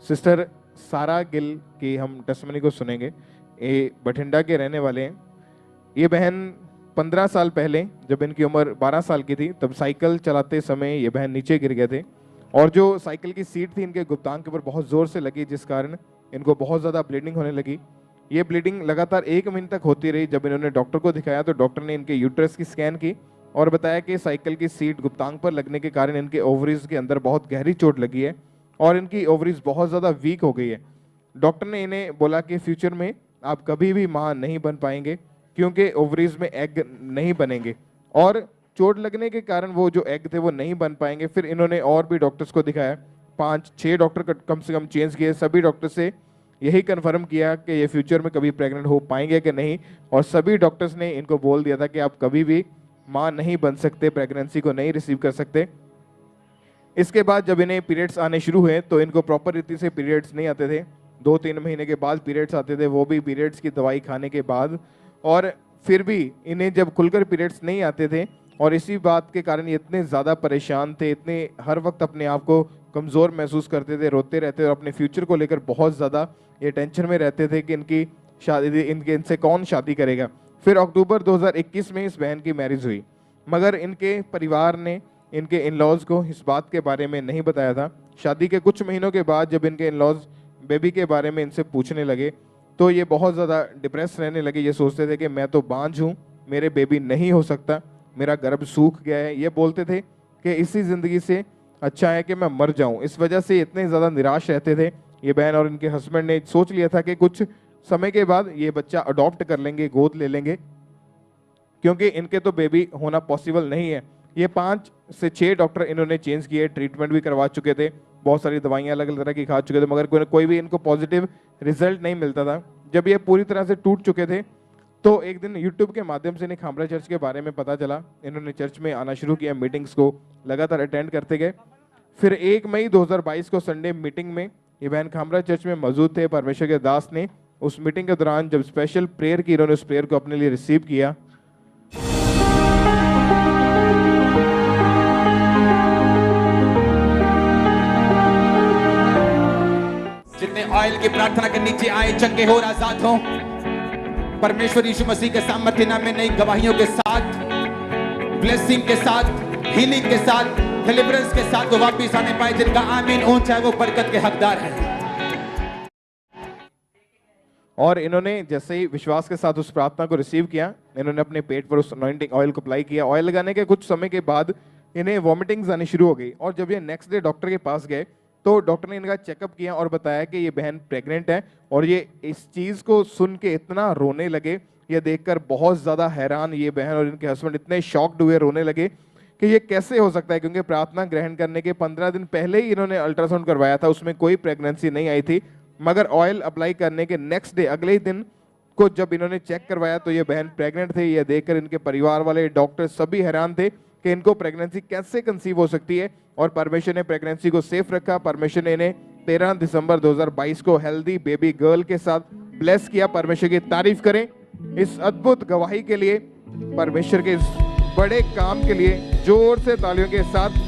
Sister सारा गिल की हम टेस्टिमनी को सुनेंगे। ये बठिंडा के रहने वाले हैं। ये बहन 15 साल पहले जब इनकी उम्र 12 साल की थी तब साइकिल चलाते समय ये बहन नीचे गिर गए थे और जो साइकिल की सीट थी इनके गुप्तांग के ऊपर बहुत ज़ोर से लगी, जिस कारण इनको बहुत ज़्यादा ब्लीडिंग होने लगी। ये ब्लीडिंग लगातार 1 महीने तक होती रही। जब इन्होंने डॉक्टर को दिखाया तो डॉक्टर ने इनके यूट्रस की स्कैन की और बताया कि साइकिल की सीट गुप्तांग पर लगने के कारण इनके ओवरीज के अंदर बहुत गहरी चोट लगी है और इनकी ओवरीज बहुत ज़्यादा वीक हो गई है। डॉक्टर ने इन्हें बोला कि फ्यूचर में आप कभी भी माँ नहीं बन पाएंगे क्योंकि ओवरीज में एग नहीं बनेंगे और चोट लगने के कारण वो जो एग थे वो नहीं बन पाएंगे। फिर इन्होंने और भी डॉक्टर्स को दिखाया, 5-6 डॉक्टर कम से कम चेंज किए। सभी डॉक्टर से यही कंफर्म किया कि ये फ्यूचर में कभी प्रेग्नेंट हो पाएंगे कि नहीं, और सभी डॉक्टर्स ने इनको बोल दिया था कि आप कभी भी माँ नहीं बन सकते, प्रेगनेंसी को नहीं रिसीव कर सकते। इसके बाद जब इन्हें पीरियड्स आने शुरू हुए तो इनको प्रॉपर रीति से पीरियड्स नहीं आते थे। 2-3 महीने के बाद पीरियड्स आते थे, वो भी पीरियड्स की दवाई खाने के बाद। और फिर भी इन्हें जब खुलकर पीरियड्स नहीं आते थे और इसी बात के कारण ये इतने ज़्यादा परेशान थे, इतने हर वक्त अपने आप को कमज़ोर महसूस करते थे, रोते रहते और अपने फ्यूचर को लेकर बहुत ज़्यादा ये टेंशन में रहते थे कि इनकी शादी इनसे कौन शादी करेगा। फिर अक्टूबर 2021 में इस बहन की मैरिज हुई, मगर इनके परिवार ने इनके इन लॉज को इस बात के बारे में नहीं बताया था। शादी के कुछ महीनों के बाद जब इनके इन लॉज बेबी के बारे में इनसे पूछने लगे तो ये बहुत ज़्यादा डिप्रेस रहने लगे। ये सोचते थे कि मैं तो बांझ हूँ, मेरे बेबी नहीं हो सकता, मेरा गर्भ सूख गया है। ये बोलते थे कि इसी ज़िंदगी से अच्छा है कि मैं मर जाऊँ। इस वजह से इतने ज़्यादा निराश रहते थे ये बहन, और इनके हस्बैंड ने सोच लिया था कि कुछ समय के बाद ये बच्चा अडॉप्ट कर लेंगे, गोद ले लेंगे, क्योंकि इनके तो बेबी होना पॉसिबल नहीं है। ये 5 से 6 डॉक्टर इन्होंने चेंज किए, ट्रीटमेंट भी करवा चुके थे, बहुत सारी दवाइयाँ अलग अलग तरह की खा चुके थे, मगर कोई भी इनको पॉजिटिव रिजल्ट नहीं मिलता था। जब ये पूरी तरह से टूट चुके थे तो एक दिन यूट्यूब के माध्यम से इन्हें खामरा चर्च के बारे में पता चला। इन्होंने चर्च में आना शुरू किया, मीटिंग्स को लगातार अटेंड करते गए। फिर 1 मई 2022 को संडे मीटिंग में ये बहन खामरा चर्च में मौजूद थे। परमेश्वर के दास ने उस मीटिंग के दौरान जब स्पेशल प्रेयर की, इन्होंने उस प्रेयर को अपने लिए रिसीव किया। जितने ऑयल की प्रार्थना के नीचे आए चंगे हो आजाद हो, परमेश्वर यीशु मसीह के सामर्थ्य नाम में नई गवाहियों के साथ, ब्लेसिंग के साथ, हीलिंग के साथ, डिलीवरेंस के साथ वो वापिस आने पाए। जिनका आमीन ऊंचा है वो बरकत के हकदार हैं। और इन्होंने जैसे ही विश्वास के साथ उस प्रार्थना को रिसीव किया, इन्होंने अपने पेट पर उस अनॉइंटिंग ऑयल को अप्लाई किया। ऑयल लगाने के कुछ समय के बाद इन्हें वॉमिटिंग्स आनी शुरू हो गई, और जब ये नेक्स्ट डे डॉक्टर के पास गए तो डॉक्टर ने इनका चेकअप किया और बताया कि ये बहन प्रेग्नेंट है। और ये इस चीज़ को सुन के इतना रोने लगे, ये देखकर बहुत ज़्यादा हैरान ये बहन और इनके हस्बैंड इतने शॉक्ड हुए, रोने लगे कि ये कैसे हो सकता है, क्योंकि प्रार्थना ग्रहण करने के 15 दिन पहले ही इन्होंने अल्ट्रासाउंड करवाया था, उसमें कोई प्रेगनेंसी नहीं आई थी। मगर ऑयल अप्लाई करने के नेक्स्ट डे, अगले ही दिन को जब इन्होंने चेक करवाया तो ये बहन प्रेग्नेंट थे। ये देखकर इनके परिवार वाले, डॉक्टर सभी हैरान थे कि इनको प्रेगनेंसी कैसे कंसीव हो सकती है, और परमेश्वर ने प्रेगनेंसी को सेफ रखा। परमेश्वर ने इन्हें 13 दिसंबर 2022 को हेल्दी बेबी गर्ल के साथ ब्लेस किया। परमेश्वर की तारीफ करें इस अद्भुत गवाही के लिए, परमेश्वर के इस बड़े काम के लिए जोर से तालियों के साथ